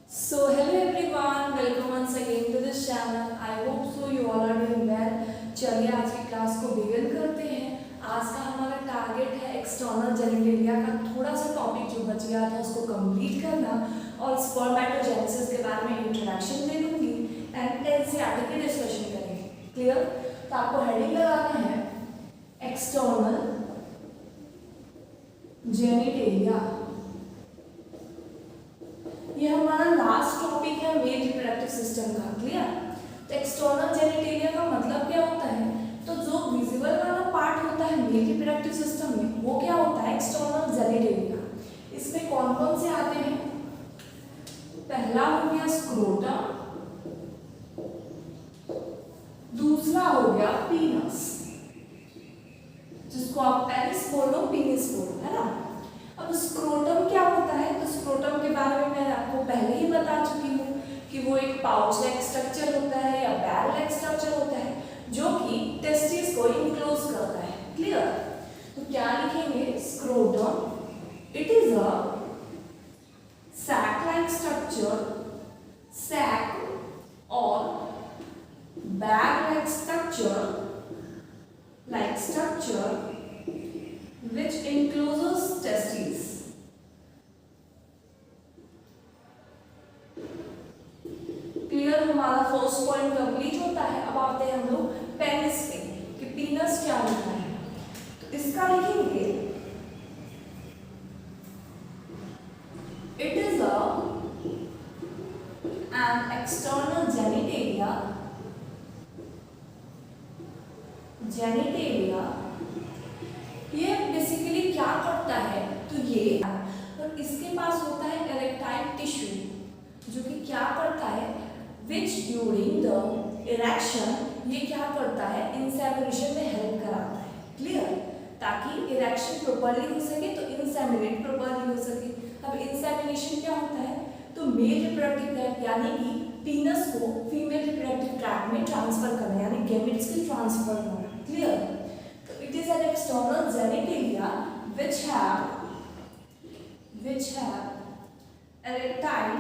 So hello everyone, welcome once again to this channel. I hope so you all are doing well. चलिए आज की class को begin करते हैं। आज का हमारा टारगेट है एक्सटर्नल जेनिटेलिया का थोड़ा सा टॉपिक जो बच गया था उसको कंप्लीट करना और स्पर्मेटोजेनेसिस के बारे में इंट्रोडक्शन दे दूंगी एंड एनसीईआरटी की डिस्कशन करेंगे। क्लियर? तो आपको हेडिंग लगाना है एक्सटर्नल जेनिटेलिया। ये हमारा लास्ट टॉपिक है मेल रिप्रोडक्टिव सिस्टम का। क्लियर? तो एक्सटर्नल जेनिटेलिया का मतलब क्या होता है? तो जो विजिबल वाला पार्ट होता है मेल रिप्रोडक्टिव सिस्टम में वो क्या होता है? External genitalia. इसमें कौन कौन से आते हैं? पहला हो गया स्क्रोटम, दूसरा हो गया पीनस, जिसको आप पेनिस बोलो पीनिस बोलो, है ना। अब स्क्रोटम क्या होता है? तो स्क्रोटम के बारे में मैं आपको पहले ही बता चुकी हूँ कि वो एक पाउच लाइक स्ट्रक्चर होता है या बैल लाइक स्ट्रक्चर होता है जो कि टेस्टिस को इनक्लोज करता है। क्लियर? तो क्या लिखेंगे? Scrotum it is a sac like structure, sac or bag like structure which encloses testes. Clear? हमारा फर्स्ट पॉइंट कंप्लीट होता है। अब आते हैं हम लोग पेनिस पे कि पीनस क्या होता है। तो इसका लिखेंगे it is an external genitalia ये बेसिकली क्या करता है? तो ये और इसके पास होता है इरेक्टाइल टिश्यू जो कि क्या करता है which during the erection ये क्या करता है? इंसेमिनेशन में हेल्प कराता है। क्लियर? ताकि इरेक्शन प्रॉपर्ली हो सके तो इंसेमिनेट प्रॉपर्ली हो सके। अब इंसेमिनेशन क्या होता है? तो मेल रिप्रोडक्टिव ट्रैक्ट यानी कि पीनस को फीमेल रिप्रोडक्टिव ट्रैक्ट में ट्रांसफर करना यानी गैमेट्स की ट्रांसफर करना। क्लियर? तो it is an external genitalia which have erectile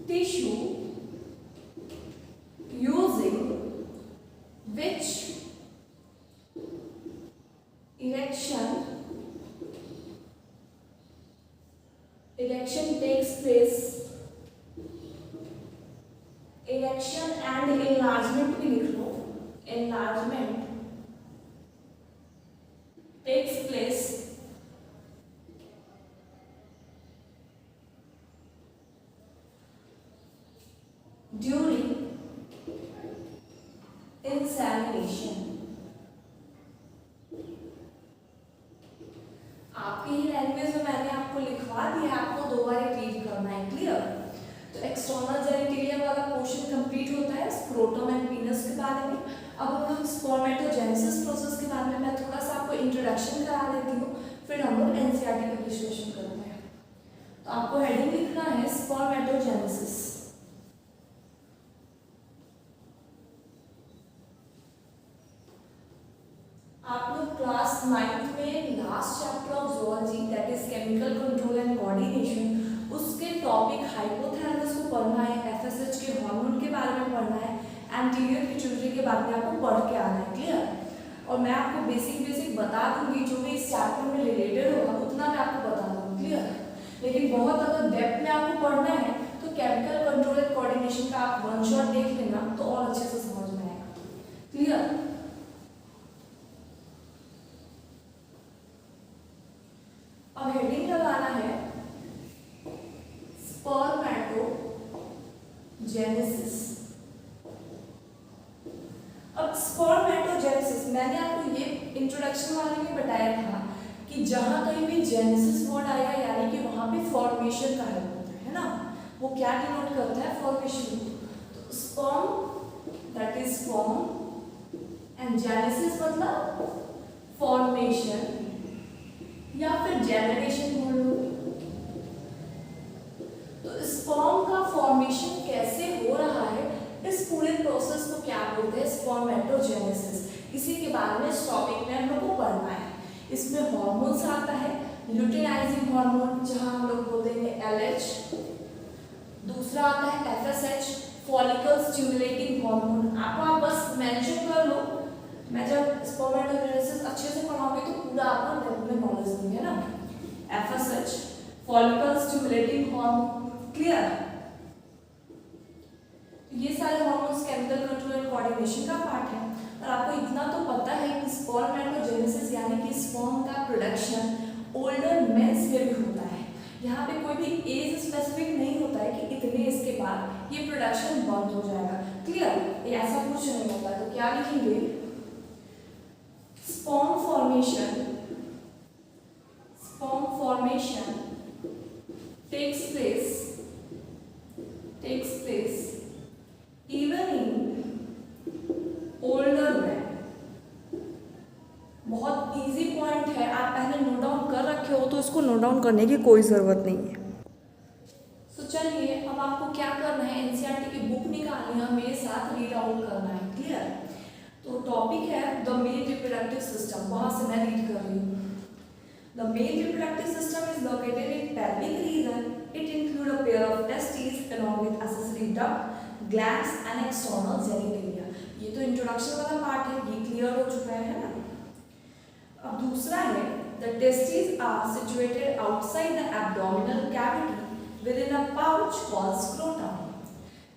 tissue using which erection takes place, erection and enlargement भी लिख लो, enlargement takes place during insemination। आपकी ही लैंग्वेज में मैंने आपको लिखवा दिया, आपको दो बार रीड करना है। क्लियर? तो एक्सटर्नल जेनिटेलिया वाला पोर्शन कंप्लीट होता है स्क्रोटम एंड पीनस के बारे में। अब हम लोग स्पर्मेटोजेनेसिस प्रोसेस के बारे में मैं थोड़ा सा आपको इंट्रोडक्शन करा देती हूँ, फिर हम लोग एनसीईआरटी पर डिस्कशन करते हैं। तो आपको हेडिंग लिखना है स्पर्मेटोजेनेसिस। आप लोग क्लास 9th में last chapter of zoology that is chemical control and coordination उसके टॉपिक हाइपोथैलेमस को पढ़ना है, एफएसएच के हार्मोन के बारे में पढ़ना है, एंटीरियर पिट्यूटरी के बारे में आपको पढ़ के आना है। क्लियर? और मैं आपको बेसिक बता दूंगी जो भी इस चैप्टर में रिलेटेड होगा उतना मैं आपको बता दूंगी। क्लियर? लेकिन बहुत अगर डेप्थ में आपको पढ़ना है तो केमिकल कंट्रोल एंड कोऑर्डिनेशन का आप वन शॉट देख लेना तो और अच्छे से समझ में आएगा। क्लियर? अब हेडिंग लगाना है स्पर्मेटोजेनेसिस। अब स्पर्मेटोजेनेसिस मैंने आपको ये इंट्रोडक्शन वाले में बताया था कि जहां कहीं भी जेनेसिस वर्ड आएगा यानी कि वहां पे फॉर्मेशन का हेल्प होता है ना। वो क्या डिनोट करता है? फॉर्मेशन। तो sperm that is form and genesis मतलब फॉर्मेशन या फिर जेनरेशन बोल लो। तो स्पर्म का फॉर्मेशन कैसे हो रहा है इस पूरे प्रोसेस को क्या बोलते हैं? स्पर्मेटोजेनेसिस। इसी के बारे में इस टॉपिक में हम लोग को पढ़ना है। इसमें हार्मोन्स आता है, ल्यूटेनाइजिंग हार्मोन जहां हम लोग बोलते हैं LH, दूसरा आता है FSH, फॉलिकल स्टिमुलेटिंग हार्मोन। आपको आप बस मेंशन कर लो, मैं जब स्पर्मेटोजेनेसिस अच्छे से पढ़ाऊंगी तो पूरा आपको में नॉलेज दूंगी, है ना। FSH, follicle stimulating hormone, clear. ये सारे hormones chemical control and coordination का पार्ट है। और आपको इतना तो पता है कि स्पर्मेटोजेनेसिस यानी कि स्पर्म का प्रोडक्शन ओल्डर मेंस में भी होता है। यहाँ पे कोई भी एज स्पेसिफिक नहीं होता है कि इतने एज के बाद ये प्रोडक्शन बंद हो जाएगा, क्लियर। ये ऐसा कुछ नहीं होता। तो क्या लिखेंगे, sperm formation takes place even in older men। बहुत इजी पॉइंट है, आप पहले नोट डाउन कर रखे हो तो इसको नोट डाउन करने की कोई ज़रूरत नहीं है। तो चलिए अब आपको क्या करना है, एनसीईआरटी की बुक निकालनी है, मेरे साथ रीड आउट करना है, क्लियर। तो टॉपिक है द मेल रिप्रोडक्टिव सिस्टम, वहाँ से मैं रीड कर रही हूँ। The male reproductive system is located in pelvic region. It includes a pair of testes along with accessory duct, glands and external genitalia। ये तो इंट्रोडक्शन वाला पार्ट है, ये क्लियर हो चुका है ना। अब दूसरा है the testes are situated outside the abdominal cavity within a pouch called scrotum।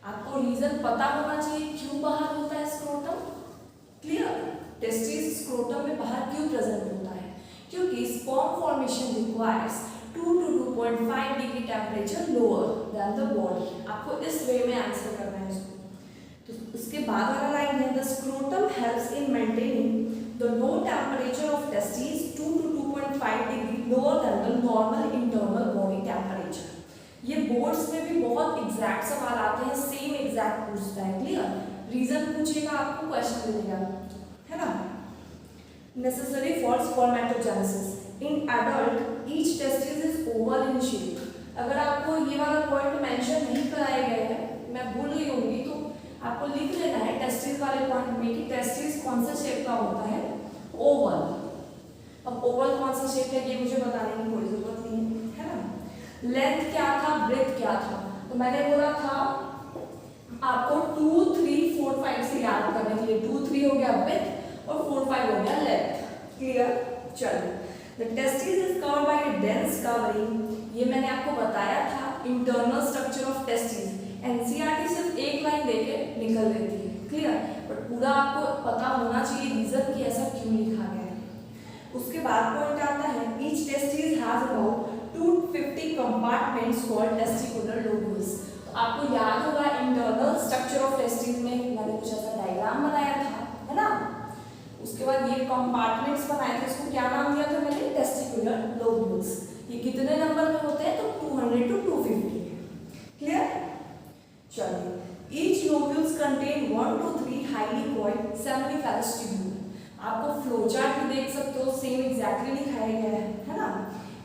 आपको रीजन पता होना चाहिए क्यों बाहर होता है स्क्रोटम, क्लियर। टेस्टिस स्क्रोटम में बाहर क्यों प्रेजेंट होता है, क्योंकि sperm formation requires 2 to 2.5 degree temperature lower than the body. आपको इस वे में आंसर करना है इसको। तो उसके बाद वाला लाइन है the scrotum helps in maintaining the low temperature of testis 2 to 2.5 degree lower than the normal internal body temperature. ये बोर्ड्स में भी बहुत एग्जैक्ट सवाल आते हैं, सेम एग्जैक्ट पूछता है, क्लियर। रीजन पूछेगा, आपको क्वेश्चन देगा, है ना। necessary for spermatogenesis in adult each testis is oval in shape। अगर आपको ये वाला पॉइंट मेंशन नहीं कराया गया है, मैं भूल गई होंगी, तो आपको लिख लेना है टेस्टिस वाले पॉइंट में कि टेस्टिस कौन सा शेप का होता है, ओवल। अब ओवल कौन सा शेप है ये मुझे बताने की कोई जरूरत नहीं है ना। लेंथ क्या था, ब्रेथ क्या था, तो मैंने बोला था आपको 2, 3, 4, 5 से याद करने के लिए। 2, 3 हो गया ब्रेथ और 4, 5 हो गया लेंथ, क्लियर। चलो, the testis is covered by a dense covering, ये मैंने आपको बताया था internal structure of testis. NCERT सिर्फ एक लाइन देके निकल देती है, क्लियर, बट पूरा आपको पता होना चाहिए रीजन कि ऐसा क्यों लिखा गया है। उसके बाद पॉइंट आता है each testis has about 250 compartments called testicular lobules. तो आपको याद होगा इंटरनल स्ट्रक्चर ऑफ टेस्टिस में मैंने कुछ ऐसा डायग्राम बनाया था, है ना। उसके बाद ये कंपार्टमेंट्स बनाए थे, इसको क्या नाम दिया था मैंने, टेस्टिकुलर लोब्यूल्स। ये कितने नंबर में होते हैं, तो 200 to 250, क्लियर। चलिए, each lobules contain 1 to 3 highly coiled seminiferous tubule. आपको फ्लो चार्ट भी देख सकते हो, सेम एग्जैक्टली दिखाया गया है ना।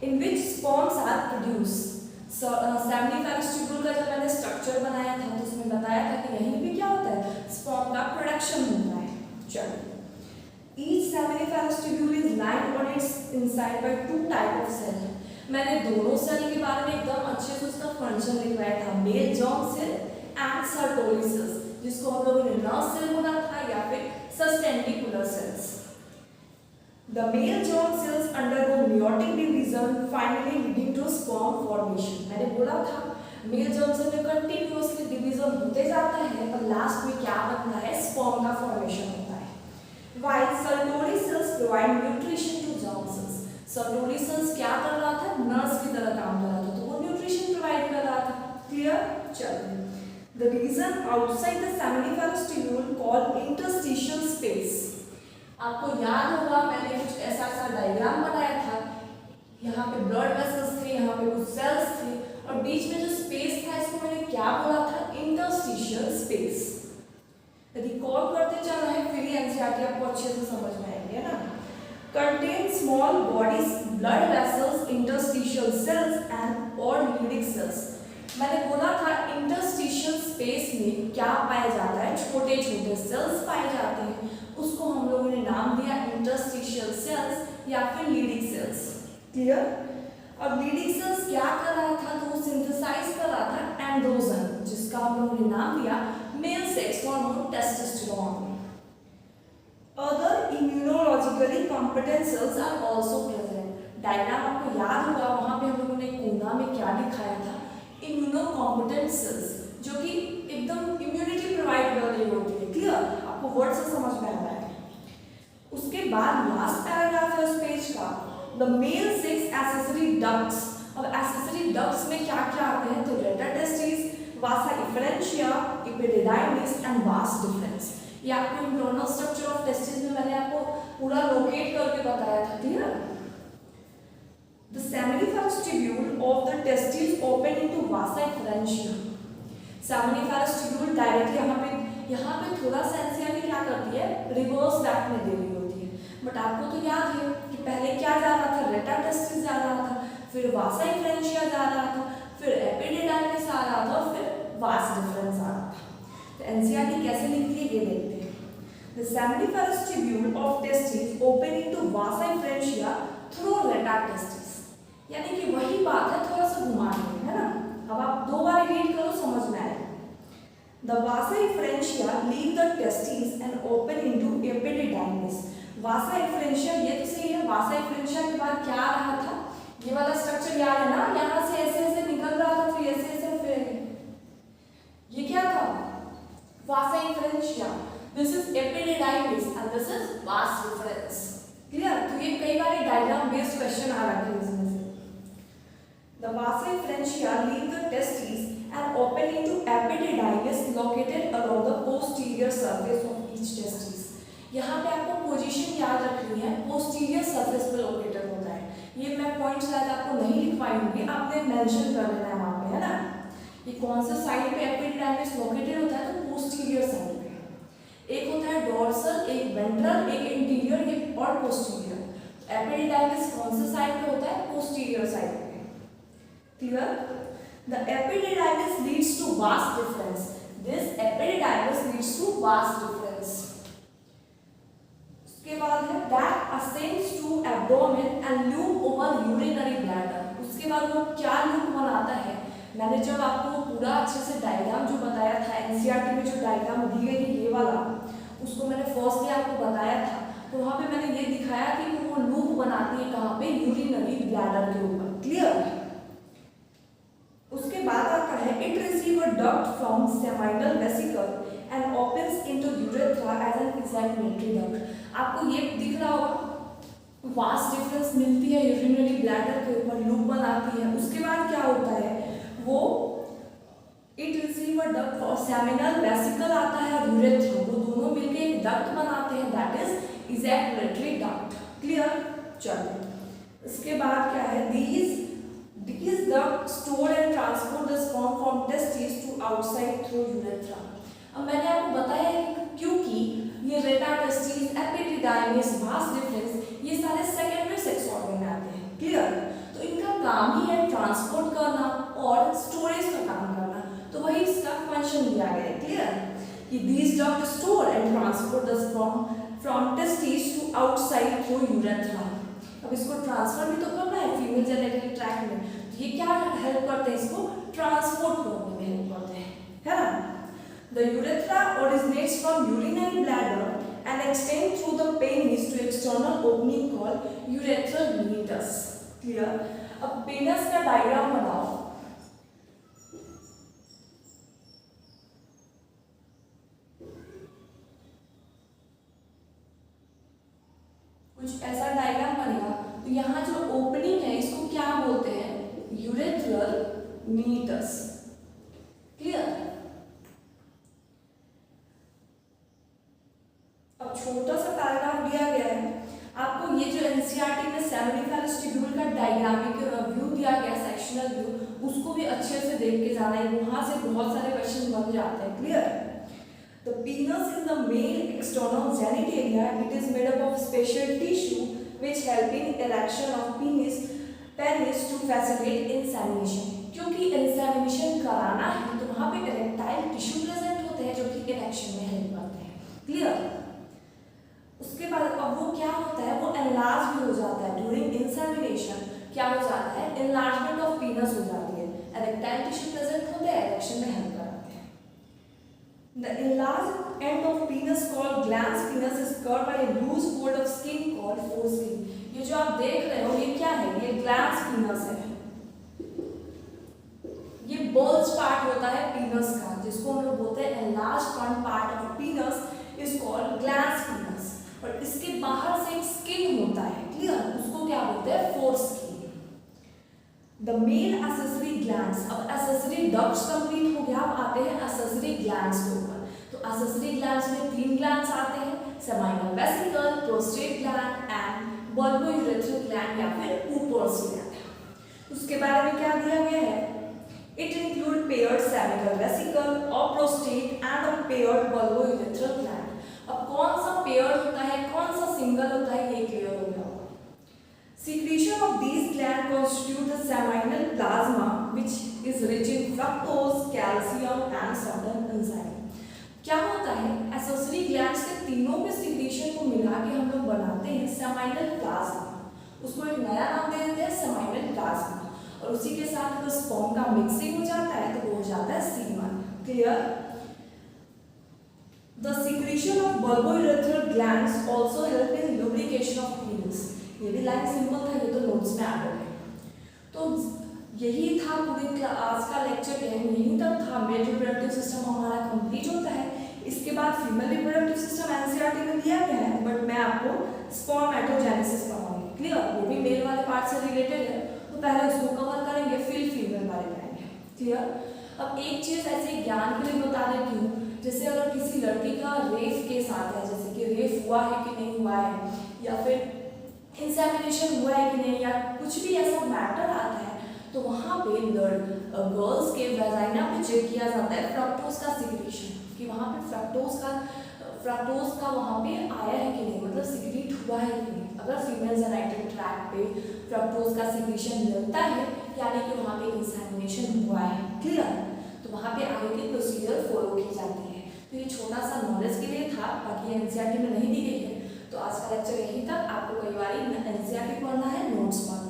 In which sperms are produce. Seminiferous tubule का जब मैंने स्ट्रक्चर बनाया था तो उसमें बताया था कि यहीं पे क्या होता है, स्पर्म का प्रोडक्शन होता है। चलिए, each seminiferous tubule is lined on its inside by 2 type of cell। मैंने दोनों सेल के बारे में एकदम अच्छे से उसका फंक्शन लिखवाया था, male germ cell and Sertoli cells, जिसको हम लोगों ने नर्व सेल बोला था या फिर सस्टेंटिकुलर sales. The male germ cells undergo meiotic division finally leading to sperm formation। मैंने बोला था मेल जर्म सेल में कंटिन्यूअसली डिवीजन होते जाता है और लास्ट में क्या बनता है, स्पर्म का फॉर्मेशन होता है। While Sertoli cells provide nutrition to germ cells। Sertoli cells क्या कर रहा था, नर्स की तरह काम कर रहा था, तो वो न्यूट्रिशन प्रोवाइड कर रहा था, क्लियर। चलिए, the region outside the seminiferous tubule called interstitial space। आपको याद होगा मैंने कुछ ऐसा डायग्राम बनाया था, यहाँ पे ब्लड वेसल्स थे, यहाँ पे कुछ सेल्स थे और बीच में जो स्पेस था इसको मैंने क्या बोला था, इंटरस्टिशियल स्पेस। रिकॉर्ड करते चल रहे हैं, फिर ही एनसीईआरटी आपको अच्छे से समझ में आएंगे ना। Contain small bodies blood vessels interstitial cells and और लीडिंग सेल्स। मैंने बोला था इंटरस्टिशियल स्पेस में क्या पाया जाता है, छोटे छोटे सेल्स पाए जाते हैं, उसको हम लोगों ने नाम दिया इंटरस्टिशियल सेल्स या फिर लीडिंग सेल्स, क्लियर। अब लीडिंग सेल्स क्या कर रहा था, तो वो सिंथेसाइज कर रहा था एंड्रोजन, जिसका हम लोगों ने नाम दिया male sex hormone testosterone. Other immunologically competent cells are also present. Diagram आपको याद होगा, वहाँ पे हम लोगों ने कोना में क्या दिखाया था, इम्यूनोकॉम्पिटेंट सेल्स, जो कि एकदम इम्यूनिटी प्रोवाइड कर रही होती है। क्लियर, आपको वर्ड से समझ में आ रहा है। उसके बाद लास्ट पैराग्राफ है उस पेज का, the male sex accessory ducts. अब एक्सेसरी डक्ट्स में क्या क्या आते हैं, तो rete testis, vasa efferentia, epididymis and vas deferens. ये आपको इंटरनल स्ट्रक्चर ऑफ टेस्टिस में मैंने आपको पूरा लोकेट करके बताया था। Clear, the seminiferous tubule of the testis open into vasa efferentia. Seminiferous tubule directly यहाँ पे थोड़ा सा एनसीईआरटी क्या करती है, रिवर्स बैक में दे रही होती है। बट आपको तो याद है कि पहले क्या जा रहा था, रेटा टेस्टिस जा रहा था, फिर वासा इफरेंशिया जा रहा था, फिर एपिडिडाइमिस आ रहा था, फिर वास डिफरेंस आ रहा था। तो एनसीईआरटी कैसे लिखती है ये देखते हैं। The seminiferous tubule of testis open into vasa efferentia through rete testis. यानी कि वही बात है, थोड़ा सा घुमा देंगे, है ना। अब आप दो बार रीड करो, समझ में आए। The vasa efferentia leave the testes and open into epididymis. Vasa efferentia ये तो सही है। vasa efferentia के बाद क्या आ रहा था, ये वाला स्ट्रक्चर याद है ना, यहाँ से ऐसे ऐसे निकल रहा था, फिर ऐसे ऐसे, फिर ये क्या था, vasa efferentia. This is epididymis and this is vas deferens. Clear, तो ये कई बार डायग्राम बेस्ड क्वेश्चन आ रहा है इसमें से। The vasa efferentia leave the testes and open into epididymis located along the posterior surface of each testis. यहाँ पे आपको पोजीशन याद रखनी है, पोस्टीरियर सरफेस पे लोकेटेड होता है। ये मैं पॉइंट शायद आपको नहीं लिख पाई होंगी, आपने मेंशन कर देना है वहाँ पे, है ना। ये कौन से साइड पे एपिडिडाइमिस लोकेटेड होता है, तो पोस्टीरियर साइड पे। एक होता है डोर्सल, एक वेंट्रल, एक इंटीरियर, एक और पोस्टीरियर। एपिडिडाइमिस कौन से साइड पे होता है, पोस्टीरियर साइड पे। Clear, the epididymis leads to vas deferens. This epididymis leads to vas deferens. उसके बाद है that ascends to abdomen and loop over urinary bladder. उसके बाद वो क्या लूप बनाता है, मैंने जब आपको पूरा अच्छे से डायग्राम जो बताया था एनसीईआरटी में, जो डायग्राम दी गई थी ये वाला, उसको मैंने फर्स्ट डे आपको बताया था। तो वहाँ पे मैंने ये दिखाया कि वो लूप बनाती है कहाँ पे, यूरिनरी ब्लैडर के ऊपर। क्लियर, उसके बाद आता है it receive a duct from seminal vesicle and opens into urethra as an ejaculatory duct. आपको ये दिख रहा होगा, वास डिफरेंस मिलती है यूरिनरी ब्लैडर के ऊपर, लूप बनाती है। उसके बाद क्या होता है, वो it receive a duct from seminal vesicle आता है और यूरेथ्रा, वो दोनों मिलकर एक डक्ट बनाते हैं, दैट इज एग्जैक्युलेटरी डक्ट। क्लियर, चलो इसके बाद क्या है, These ducts store and transport the sperm from testes to outside through urethra. अब मैंने आपको बताया है कि क्योंकि ये रेटा टेस्टिस, एपिडिडाइमिस, वास डिफरेंस, ये सारे सेकेंडरी सेक्स ऑर्गन में आते हैं। क्लियर, तो इनका काम ही है ट्रांसपोर्ट करना और स्टोरेज का काम करना, तो वही इसका फंक्शन दिया गया है। क्लियर, कि these ducts store and transport the sperm from testes to outside through urethra. अब इसको ट्रांसफर भी तो करना है फीमेल जेनिटल ट्रैक्ट में, तो ये क्या हेल्प करते हैं, इसको ट्रांसपोर्ट करने में हेल्प करते हैं, है ना। The urethra originates from urinary bladder and extend through the penis to external opening called urethral meatus. Clear, अब पेनिस का डायग्राम बनाओ। कुछ ऐसा डायग्राम बनेगा, तो यहाँ जो ओपनिंग है इसको क्या बोलते हैं, यूरेथ्रल मीटस। क्लियर, अब छोटा सा पैराग्राफ दिया गया है आपको, ये जो एनसीईआरटी में सेमिनिफेरस ट्यूब्यूल का डायग्रामिक व्यू दिया गया, सेक्शनल व्यू, उसको भी अच्छे से देख के जाना है, वहां से बहुत सारे क्वेश्चन बन जाते हैं। Clear, the penis is the male external genitalia. It is made up of special tissue which help in erection of penis to facilitate insemination. क्योंकि इंसेमिनेशन कराना है तो वहाँ पे इरेक्टाइल टिश्यू प्रेजेंट होते हैं जो कि इरेक्शन में हेल्प करते हैं। क्लियर, उसके बाद अब वो क्या होता है, वो एनलार्ज भी हो जाता है ड्यूरिंग इंसेमिनेशन। क्या हो जाता है, एनलार्जमेंट ऑफ पीनस हो जाती है, इरेक्टाइल टिश्यू प्रेजेंट होते हैं, erection The enlarged end of penis called glans penis is covered by a loose fold of skin called foreskin. ये जो आप देख रहे हो ये क्या है? ये glans penis है। ये bulge part होता है penis का, जिसको हम लोग बोलते हैं enlarged front part of penis is called glans penis। और इसके बाहर से एक skin होता है, क्लियर? उसको क्या बोलते हैं? foreskin। The male accessory glands, अब accessory ducts कंप्लीट हो गया, अब आते हैं accessory glands के ऊपर। तो accessory glands में 3 glands आते हैं, seminal vesicle, prostate gland and bulbourethral gland या फिर Cooper's gland। उसके बारे में क्या दिया गया है? It include paired seminal vesicle or prostate and a paired bulbourethral gland। अब कौन सा paired होता है, कौन सा single होता है, ये क्लियर हो गया। Secretion of these glands constitute the seminal plasma, which is rich in fructose, calcium, and certain enzymes। क्या होता है? accessory glands के तीनों के secretion को मिला के हम लोग बनाते हैं seminal plasma। उसको एक नया नाम दे देते हैं seminal plasma। और उसी के साथ अगर sperm का mixing हो जाता है तो वो हो जाता है semen। Clear? The secretion of bulbourethral glands also help in lubrication of penis। ये भी लाइन सिंपल था, ये तो नोट्स में आ गए। तो यही था पूरी आज का लेक्चर, यहीं तक था। मेल रिप्रोडक्टिव सिस्टम हमारा कंप्लीट होता है। इसके बाद फीमेल रिप्रोडक्टिव सिस्टम एनसीईआरटी में दिया गया है, बट मैं आपको स्पर्मेटोजेनेसिस पढ़ाऊंगी, क्लियर? वो भी मेल वाले पार्ट से रिलेटेड है, तो पहले उसको कवर करेंगे, फिर फीमेल वाले पढ़ेंगे, क्लियर? अब एक चीज ऐसे ज्ञान के लिए बता देती हूँ, जैसे अगर किसी लड़की का रेप केस आता है, जैसे कि रेप हुआ है कि नहीं हुआ है, या फिर इंसेमिनेशन हुआ है कि नहीं, या कुछ भी ऐसा मैटर आता है, तो वहाँ पे गर्ल्स के वेजाइना पे चेक किया जाता है फ्रक्टोज का सिक्रीशन, कि वहाँ पे फ्रक्टोज का वहाँ पे आया है कि नहीं, मतलब सिक्रीट हुआ है कि नहीं। अगर फीमेल जेनिटल ट्रैक्ट पे फ्रक्टोज का सिक्रीशन मिलता है, यानी कि वहाँ पे इंसेमिनेशन हुआ है, क्लियर? तो वहाँ पे आगे की प्रोसीजर फॉलो की जाती है। तो ये छोटा सा नॉलेज के लिए था, बाकी एनसीईआरटी में नहीं दी गई है। तो आज का लेक्चर यहीं तक। आपको कई बार एनसीईआरटी पढ़ना है, नोट्स पढ़ना है।